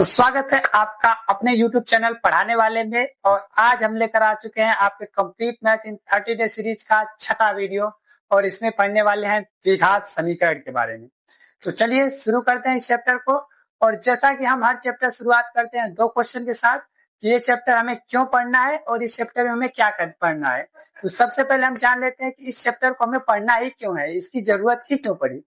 तो स्वागत है आपका अपने YouTube चैनल पढ़ाने वाले में। और आज हम लेकर आ चुके हैं आपके complete math in 30 day series का छठा वीडियो। और इसमें पढ़ने वाले हैं द्विघात समीकरण के बारे में। तो चलिए शुरू करते हैं इस चैप्टर को। और जैसा कि हम हर चैप्टर शुरुआत करते हैं दो क्वेश्चन के साथ कि ये चैप्टर हमें क्यों पढ़ना है और इस चैप्टर में हमें क्या पढ़ना है। तो सबसे पहले हम जान लेते हैं कि इस चैप्टर को हमें पढ़ना ही क्यों है, इसकी जरूरत ही क्यों पड़ी।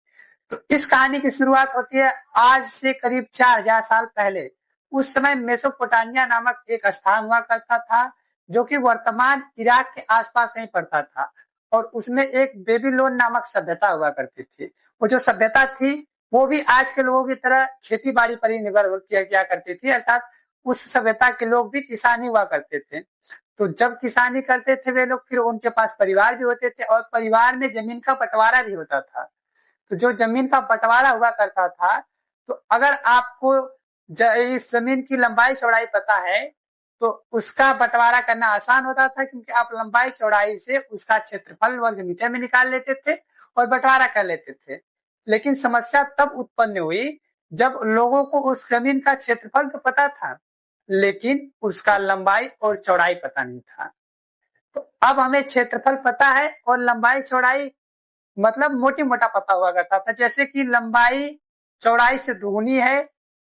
तो इस कहानी की शुरुआत होती है आज से करीब 4000 साल पहले। उस समय मेसोपोटामिया नामक एक स्थान हुआ करता था जो कि वर्तमान इराक के आसपास नहीं पड़ता था। और उसमें एक बेबीलोन नामक सभ्यता हुआ करती थी। वो जो सभ्यता थी वो भी आज के लोगों की तरह खेती बाड़ी पर ही निर्भर किया करती थी, अर्थात उस सभ्यता के लोग भी किसानी हुआ करते थे। तो जब किसानी करते थे वे लोग, फिर उनके पास परिवार भी होते थे और परिवार में जमीन का बंटवारा भी होता था। तो जो जमीन का बंटवारा हुआ करता था, तो अगर आपको इस जमीन की लंबाई चौड़ाई पता है तो उसका बंटवारा करना आसान होता था, क्योंकि आप लंबाई चौड़ाई से उसका क्षेत्रफल वर्ग मीटर में निकाल लेते थे और बंटवारा कर लेते थे। लेकिन समस्या तब उत्पन्न हुई जब लोगों को उस जमीन का क्षेत्रफल तो पता था लेकिन उसका लंबाई और चौड़ाई पता नहीं था। तो अब हमें क्षेत्रफल पता है और लंबाई चौड़ाई मतलब मोटी मोटा पता हुआ करता था, जैसे कि लंबाई चौड़ाई से दुगुनी है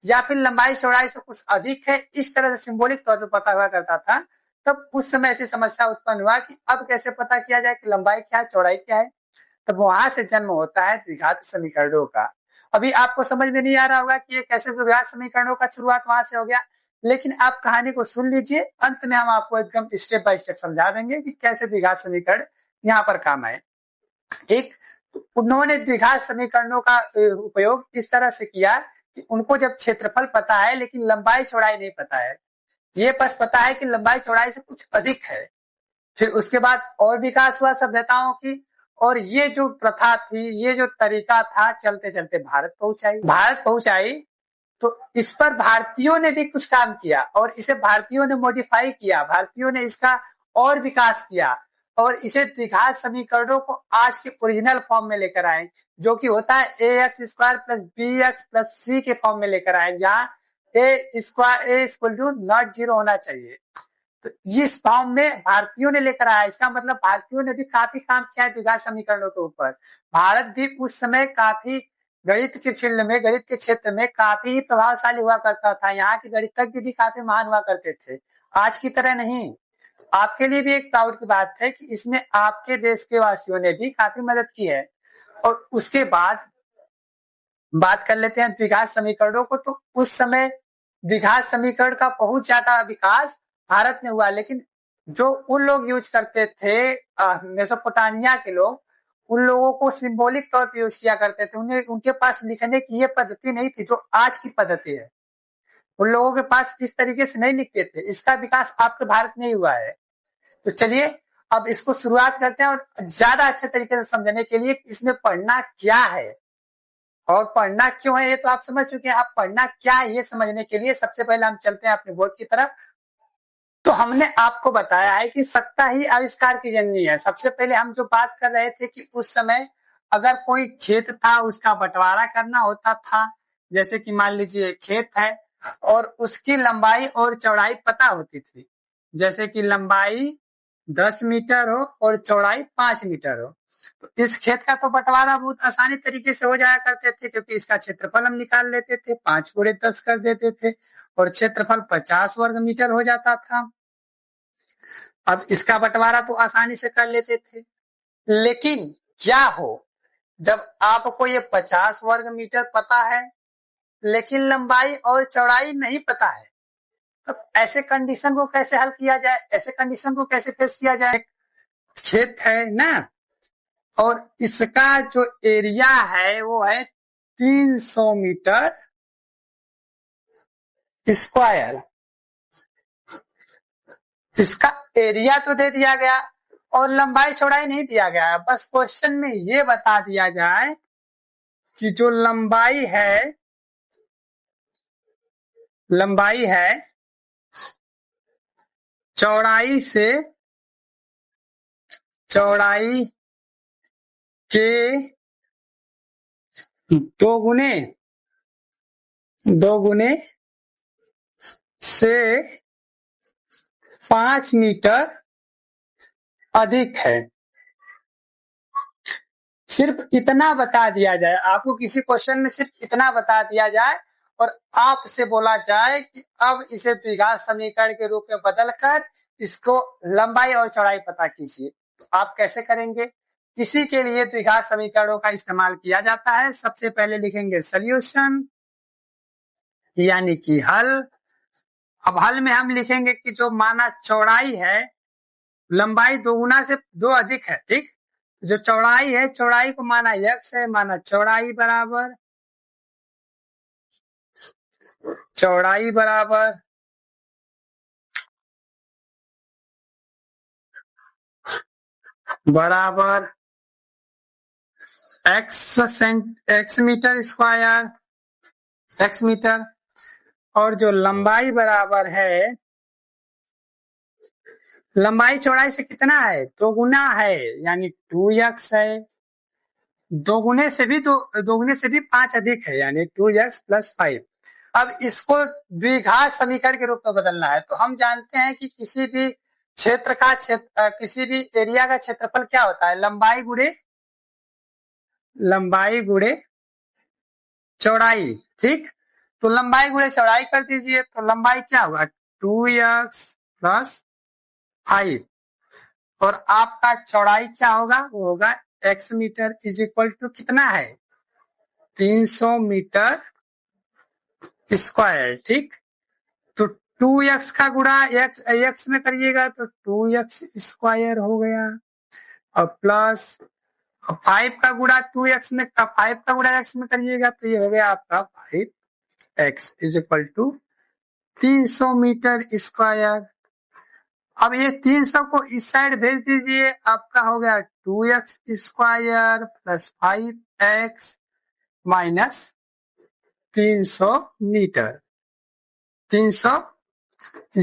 या फिर लंबाई चौड़ाई से कुछ अधिक है, इस तरह से सिंबॉलिक तौर पर पता हुआ करता था। तब उस समय ऐसी समस्या उत्पन्न हुआ कि अब कैसे पता किया जाए कि लंबाई क्या है चौड़ाई क्या है। तब वहां से जन्म होता है द्विघात समीकरणों का। अभी आपको समझ में नहीं आ रहा होगा कि ये कैसे द्विघात समीकरणों का शुरुआत वहां से हो गया, लेकिन आप कहानी को सुन लीजिए, अंत में हम आपको एकदम स्टेप बाय स्टेप समझा देंगे कि कैसे द्विघात समीकरण यहाँ पर काम आए। एक, उन्होंने द्विघात समीकरणों का उपयोग इस तरह से किया कि उनको जब क्षेत्रफल पता है लेकिन लंबाई चौड़ाई नहीं पता है, ये बस पता है कि लंबाई चौड़ाई से कुछ अधिक है। फिर उसके बाद और विकास हुआ सभ्यताओं की, और ये जो प्रथा थी, ये जो तरीका था, चलते चलते भारत पहुंचाई। तो इस पर भारतीयों ने भी कुछ काम किया और इसे भारतीयों ने मॉडिफाई किया, भारतीयों ने इसका और विकास किया और इसे द्विघात समीकरणों को आज के ओरिजिनल फॉर्म में लेकर आए, जो कि होता है ax² + bx + c के फॉर्म में लेकर आए, जहां a² नॉट 0 होना चाहिए। तो इस फॉर्म में भारतीयों ने लेकर आया। इसका मतलब भारतीयों ने भी काफी काम किया है द्विघात समीकरणों के ऊपर। भारत भी उस समय काफी गणित के फील्ड में, गणित के क्षेत्र में काफी प्रभावशाली हुआ करता था। यहाँ के गणितज्ञ भी काफी महान हुआ करते थे, आज की तरह नहीं। आपके लिए भी एक प्राउड की बात है कि इसमें आपके देश के वासियों ने भी काफी मदद की है। और उसके बाद बात कर लेते हैं द्विघात समीकरणों को। तो उस समय द्विघात समीकरण का बहुत ज्यादा विकास भारत में हुआ, लेकिन जो उन लोग यूज करते थे, मेसोपोटामिया के लोग, उन लोगों को सिंबॉलिक तौर पर यूज किया करते थे। उन्हें, उनके पास लिखने की ये पद्धति नहीं थी जो आज की पद्धति है। उन लोगों के पास इस तरीके से नहीं लिखते थे। इसका विकास आपके भारत में ही हुआ है। तो चलिए अब इसको शुरुआत करते हैं, और ज्यादा अच्छे तरीके से समझने के लिए इसमें पढ़ना क्या है और पढ़ना क्यों है ये तो आप समझ चुके हैं। आप पढ़ना क्या है ये समझने के लिए सबसे पहले हम चलते हैं अपने बोर्ड की तरफ। तो हमने आपको बताया है कि सत्ता ही आविष्कार की जननी है। सबसे पहले हम जो बात कर रहे थे कि उस समय अगर कोई खेत था उसका बंटवारा करना होता था, जैसे कि मान लीजिए खेत है और उसकी लंबाई और चौड़ाई पता होती थी, जैसे कि लंबाई 10 मीटर हो और चौड़ाई 5 मीटर हो। तो इस खेत का तो बंटवारा बहुत आसानी तरीके से हो जाया करते थे, क्योंकि इसका क्षेत्रफल हम निकाल लेते थे, 5×10 कर देते थे और क्षेत्रफल 50 वर्ग मीटर हो जाता था। अब इसका बंटवारा तो आसानी से कर लेते थे, लेकिन क्या हो जब आपको ये 50 वर्ग मीटर पता है लेकिन लंबाई और चौड़ाई नहीं पता है। तो ऐसे कंडीशन को कैसे हल किया जाए, ऐसे कंडीशन को कैसे फेस किया जाए। खेत है ना, और इसका जो एरिया है वो है 300 मीटर स्क्वायर। इसका एरिया तो दे दिया गया और लंबाई चौड़ाई नहीं दिया गया। बस क्वेश्चन में ये बता दिया जाए कि जो लंबाई है चौड़ाई के दो गुने से 5 मीटर अधिक है। सिर्फ इतना बता दिया जाए, आपको किसी क्वेश्चन में सिर्फ इतना बता दिया जाए और आपसे बोला जाए कि अब इसे द्विघात समीकरण के रूप में बदलकर इसको लंबाई और चौड़ाई पता कीजिए, तो आप कैसे करेंगे? इसी के लिए द्विघात समीकरणों का इस्तेमाल किया जाता है। सबसे पहले लिखेंगे सॉल्यूशन, यानी कि हल। अब हल में हम लिखेंगे कि जो माना चौड़ाई है, लंबाई दोगुना से 2 अधिक है, ठीक। जो चौड़ाई है, चौड़ाई को माना x है, माना चौड़ाई बराबर x metre square, x metre, और जो लंबाई बराबर है, लंबाई चौड़ाई से कितना है? 2 गुना है, यानी 2x है। दोगुने से भी 5 अधिक है, यानी 2x + 5। अब इसको द्विघात समीकरण के रूप में बदलना है, तो हम जानते हैं कि किसी भी किसी भी एरिया का क्षेत्रफल क्या होता है? लंबाई गुणे चौड़ाई, ठीक। तो लंबाई गुणे चौड़ाई कर दीजिए, तो लंबाई क्या होगा? 2x + 5, और आपका चौड़ाई क्या होगा? वो होगा x मीटर = कितना है? 300 मीटर स्क्वायर, ठीक। तो 2x का गुणा x में करिएगा तो 2x स्क्वायर हो गया, और प्लस 5 का गुणा 2x में, 5 का गुणा x में करिएगा तो ये हो गया आपका 5x = 300 मीटर स्क्वायर। अब ये 300 को इस साइड भेज दीजिए, आपका हो गया 2x स्क्वायर + 5x - 300 मीटर, 300 =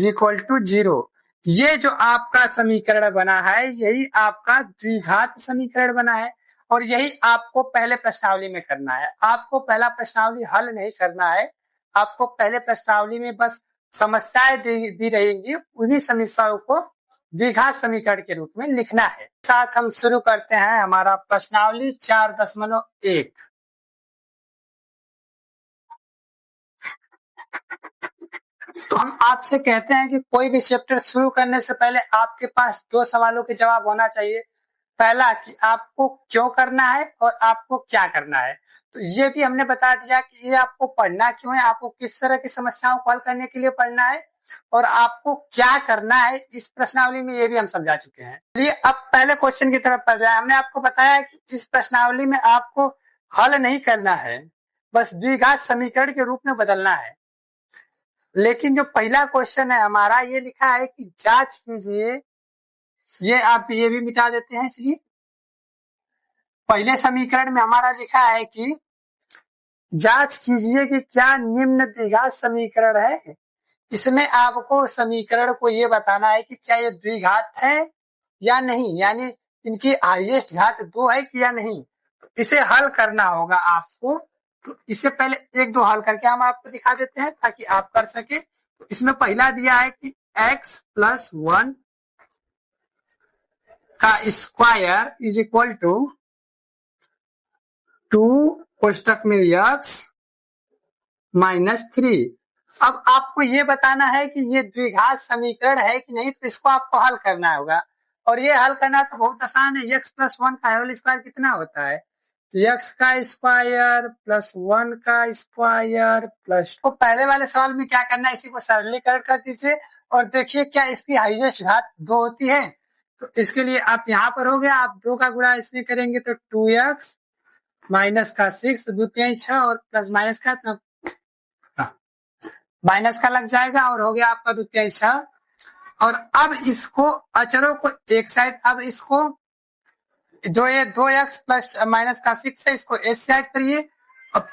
0। ये जो आपका समीकरण बना है, यही आपका द्विघात समीकरण बना है, और यही आपको पहले प्रश्नावली में करना है। आपको पहला प्रश्नावली हल नहीं करना है, आपको पहले प्रश्नावली में बस समस्याएं दी रहेंगी, उन्हीं समस्याओं को द्विघात समीकरण के रूप में लिखना है। साथ हम शुरू करते हैं हमारा प्रश्नावली 4.1। तो हम आपसे कहते हैं कि कोई भी चैप्टर शुरू करने से पहले आपके पास 2 सवालों के जवाब होना चाहिए। पहला कि आपको क्यों करना है और आपको क्या करना है। तो ये भी हमने बता दिया कि ये आपको पढ़ना क्यों है, आपको किस तरह की समस्याओं को हल करने के लिए पढ़ना है, और आपको क्या करना है इस प्रश्नावली में, ये भी हम समझा चुके हैं। चलिए अब पहले क्वेश्चन की तरफ बढ़ जाए। हमने आपको बताया कि इस प्रश्नावली में आपको हल नहीं करना है, बस द्विघात समीकरण के रूप में बदलना है। लेकिन जो पहला क्वेश्चन है हमारा, ये लिखा है कि जांच कीजिए, ये आप ये भी मिटा देते हैं। चलिए, पहले समीकरण में हमारा लिखा है कि जांच कीजिए कि क्या निम्न द्विघात समीकरण है। इसमें आपको समीकरण को ये बताना है कि क्या ये द्विघात है या नहीं, यानी इनकी हाईएस्ट घात 2 है कि या नहीं। इसे हल करना होगा आपको। तो इससे पहले 1-2 हल करके हम आपको दिखा देते हैं ताकि आप कर सके। तो इसमें पहला दिया है कि x + 1 का स्क्वायर = 2 कोष्टक में x - 3। अब आपको ये बताना है कि ये द्विघात समीकरण है कि नहीं, तो इसको आपको हल करना होगा, और ये हल करना तो बहुत आसान है। x + 1 का होल स्क्वायर कितना होता है? x का स्क्वायर + 1 का स्क्वायर प्लस, तो पहले वाले सवाल में क्या करना है, इसी को सरलीकरण कर दीजिए और देखिए क्या इसकी हाईएस्ट घात 2 होती है। तो इसके लिए आप यहाँ पर हो गया, आप 2 का गुणा इसमें करेंगे तो 2x - 6, 2 × 6 और प्लस माइनस का माइनस का लग जाएगा, और हो गया आपका 2 × 6। और अब इसको अचरों को एक साइड, अब इसको 2x - 6 है, इसको एक साइड करिए। अब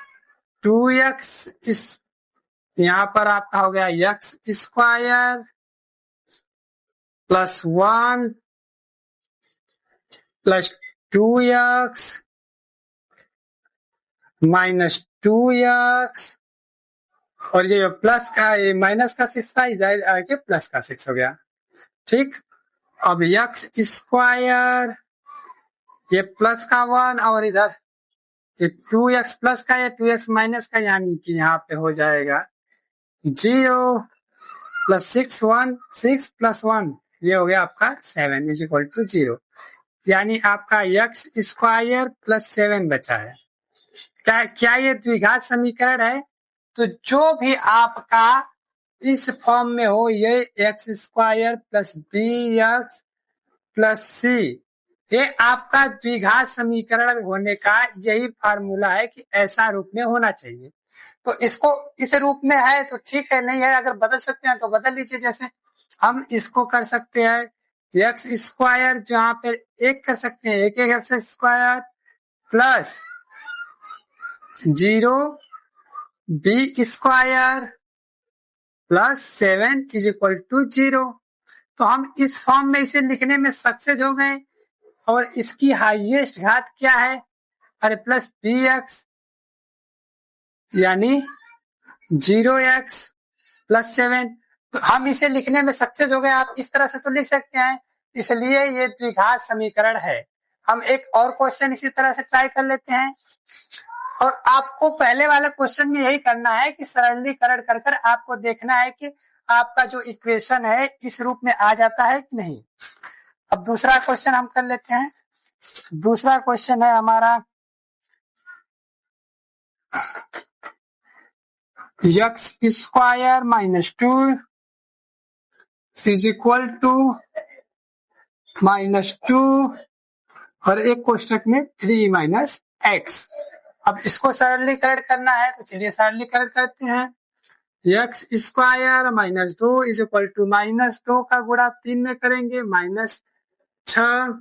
2x इस यहाँ पर आपका हो गया x स्क्वायर + 1 + 2x - 2x और ये प्लस का, ये माइनस का 6 था, इधर आके प्लस का 6 हो गया। ठीक, अब एक्स स्क्वायर, ये प्लस का 1 और इधर ये 2x प्लस का या 2x माइनस का, यानी कि यहाँ पे हो जाएगा 0 प्लस 6 प्लस 1, ये हो गया आपका 7 इज इक्वल टू 0। यानी आपका एक्स स्क्वायर प्लस 7 बचा है। क्या ये द्विघात समीकरण है? तो जो भी आपका इस फॉर्म में हो, ये x square plus b x plus c, ये आपका द्विघात समीकरण होने का यही फार्मूला है कि ऐसा रूप में होना चाहिए। तो इसको इस रूप में है तो ठीक है, नहीं है अगर बदल सकते हैं तो बदल लीजिए। जैसे हम इसको कर सकते हैं एक्स स्क्वायर, जहाँ पे एक कर सकते हैं एक x square plus 0 B square plus 7 is equal to 0। तो हम इस फॉर्म में इसे लिखने में सक्सेस हो गए। और इसकी हाईएस्ट घात क्या है? अरे प्लस बी एक्स, यानी 0x प्लस 7। तो हम इसे लिखने में सक्सेस हो गए। आप इस तरह से तो लिख सकते हैं, इसलिए ये द्विघात समीकरण है। हम एक और क्वेश्चन इसी तरह से ट्राई कर लेते हैं। और आपको पहले वाले क्वेश्चन में यही करना है कि सरलीकरण कर कर आपको देखना है कि आपका जो इक्वेशन है इस रूप में आ जाता है कि नहीं। अब दूसरा क्वेश्चन हम कर लेते हैं। दूसरा क्वेश्चन है हमारा x square minus 2 is equal to -2 और एक कोष्टक में 3 माइनस एक्स। अब इसको सरलीकरण करना है तो चलिए सरलीकरण करते हैं। X square minus 2 is equal to -2 का गुणा 3 में करेंगे -6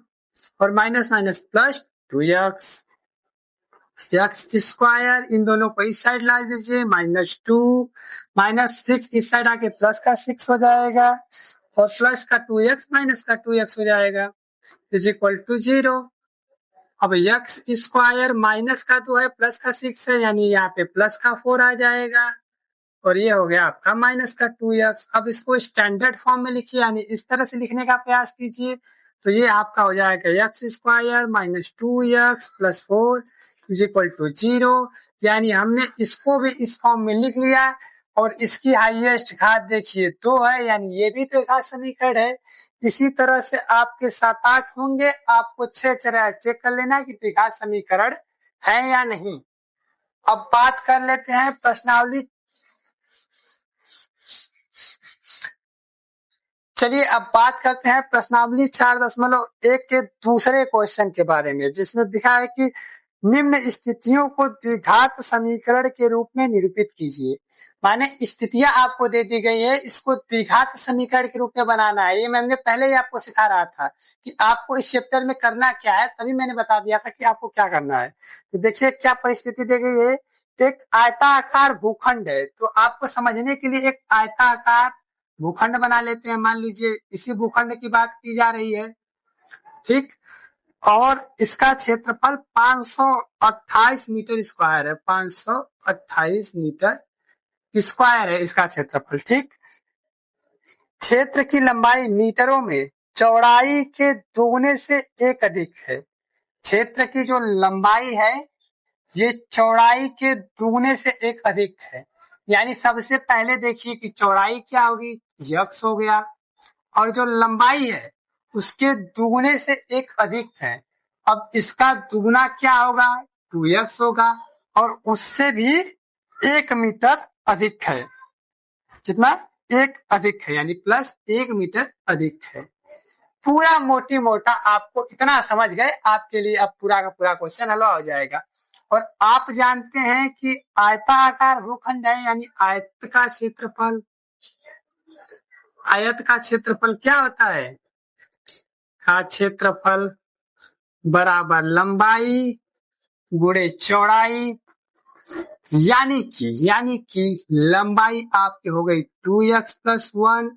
और minus minus plus 2x। X square इन दोनों को इस साइड ला दीजिए, -2 -6 इस साइड आके प्लस का 6 हो जाएगा और प्लस का 2x माइनस का 2x हो जाएगा इज इक्वल टू 0। अब एक्स स्क्वायर माइनस का 2 है प्लस का 6 है, यानी यहाँ पे प्लस का 4 आ जाएगा और ये हो गया आपका माइनस का 2x। अब इसको स्टैंडर्ड फॉर्म में लिखिए, यानी इस तरह से लिखने का प्रयास कीजिए। तो ये आपका हो जाएगा x square minus 2x plus 4 is equal to 0। यानी हमने इसको भी इस फॉर्म में लिख लिया और इसकी हाईएस्ट घात देखिए 2 है, यानी ये भी तो घात समीकरण है। इसी तरह से आपके 7-8 होंगे, आपको 6 चेक कर लेना कि द्विघात समीकरण है या नहीं। अब बात कर लेते हैं प्रश्नावली। चलिए अब बात करते हैं प्रश्नावली 4.1 के दूसरे क्वेश्चन के बारे में, जिसमें दिखा है कि निम्न स्थितियों को द्विघात समीकरण के रूप में निरूपित कीजिए। माने स्थितियां आपको दे दी गई है, इसको द्विघात समीकरण के रूप में बनाना है। ये मैंने पहले ही आपको सिखा रहा था कि आपको इस चैप्टर में करना क्या है, तभी मैंने बता दिया था कि आपको क्या करना है। तो देखिए क्या परिस्थिति दी गई है। एक आयताकार भूखंड है, तो आपको समझने के लिए एक आयताकार भूखंड बना लेते हैं। मान लीजिए इसी भूखंड की बात की जा रही है, ठीक। और इसका क्षेत्रफल 528 मीटर स्क्वायर है, 528 मीटर स्क्वायर है इसका क्षेत्रफल, ठीक। क्षेत्र की लंबाई मीटरों में चौड़ाई के दोगुने से एक अधिक है। क्षेत्र की जो लंबाई है ये चौड़ाई के दुगने से एक अधिक है। यानी सबसे पहले देखिए कि चौड़ाई क्या होगी, यक्स हो गया, और जो लंबाई है उसके दुगने से एक अधिक है। अब इसका दुगना क्या होगा, 2x होगा, और उससे भी 1 मीटर अधिक है। कितना, 1 अधिक है, यानी प्लस 1 मीटर अधिक है। पूरा मोटी मोटा आपको इतना समझ गए, आपके लिए अब पूरा का पूरा क्वेश्चन हल हो जाएगा। और आप जानते हैं कि आयताकार भूखंड है, यानी आयत का क्षेत्रफल, आयत का क्षेत्रफल क्या होता है, का क्षेत्रफल बराबर लंबाई गुणे चौड़ाई। यानी कि लंबाई आपकी हो गई 2x प्लस 1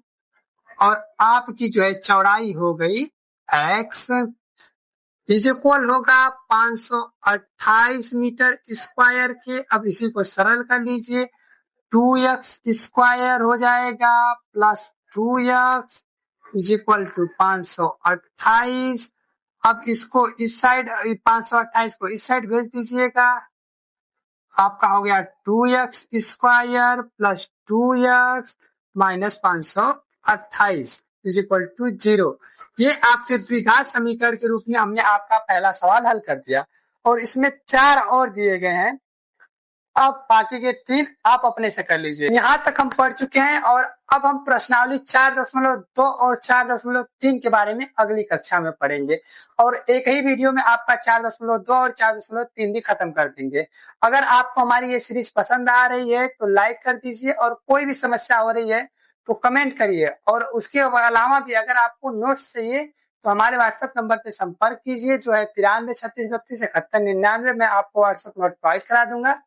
और आपकी जो है चौड़ाई हो गई x इज इक्वल होगा 528 मीटर स्क्वायर के। अब इसी को सरल कर लीजिए, 2x² हो जाएगा plus 2x is equal to 528। अब इसको इस साइड 528 को इस साइड भेज दीजिएगा, आपका हो गया 2x² plus 2x minus 528 is equal to 0। ये आपके द्विघात समीकरण के रूप में हमने आपका पहला सवाल हल कर दिया और इसमें 4 और दिए गए हैं। अब बाकी के 3 आप अपने से कर लीजिए। यहाँ तक हम पढ़ चुके हैं और अब हम प्रश्नावली 4.2 और 4.3 के बारे में अगली कक्षा में पढ़ेंगे और एक ही वीडियो में आपका 4.2 और 4.3 भी खत्म कर देंगे। अगर आपको हमारी ये सीरीज पसंद आ रही है तो लाइक कर दीजिए और कोई भी समस्या हो रही है तो कमेंट करिए और उसके अलावा भी अगर आपको नोट्स चाहिए तो हमारे व्हाट्सएप नंबर पे संपर्क कीजिए जो है 933632 7199। मैं आपको व्हाट्सएप नोट प्रोवाइड करा दूंगा।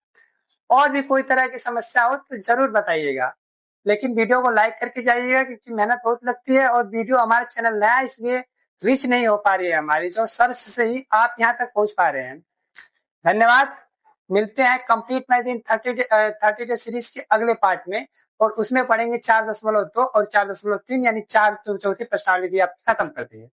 और भी कोई तरह की समस्या हो तो जरूर बताइएगा, लेकिन वीडियो को लाइक करके जाइएगा क्योंकि मेहनत बहुत लगती है और वीडियो हमारे चैनल नया इसलिए रीच नहीं हो पा रही है हमारी, जो सर्च से ही आप यहाँ तक पहुंच पा रहे हैं। धन्यवाद। मिलते हैं complete math in 30 day series के अगले पार्ट में और उसमें पढ़ेंगे 4.2 और 4.3 यानी 4 चौथी प्रश्नावली आपकी खत्म कर दी है।